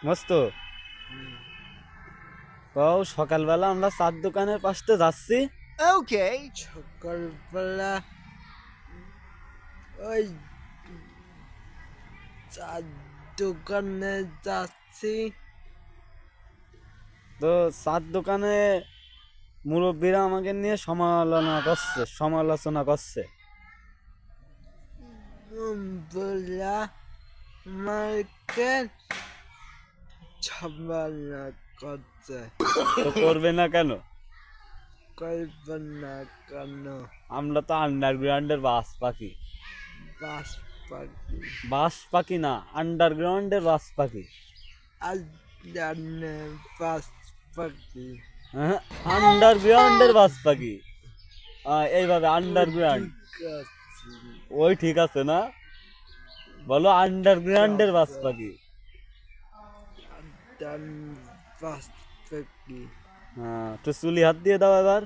মস্ত কও সকালবেলা আমরা চার দোকানের পাশে যাচ্ছি। ওকে সকালবেলা ওই চার দোকানে যাচ্ছি। তো চার দোকানে মুরব্বীরা আমাকে নিয়ে সমালোচনা করছে। বলা মার্কেট ঝামেলা করছে। তো করবে না কেন? করবে না কেন? আমরা তো আন্ডারগ্রাউন্ডের বাস পাখি। বাস পাখি বাস পাখি না, আন্ডারগ্রাউন্ডের বাস পাখি। আর জানে বাস পাখি হ্যাঁ, আন্ডারগ্রাউন্ডের বাস পাখি। এইভাবে আন্ডারগ্রাউন্ড। ঠিক আছে। ওই ঠিক আছে না? বলো আন্ডারগ্রাউন্ডের বাস পাখি। বাস পাখি হ্যাঁ, তো চুলি হাত দিয়ে দাও এবার।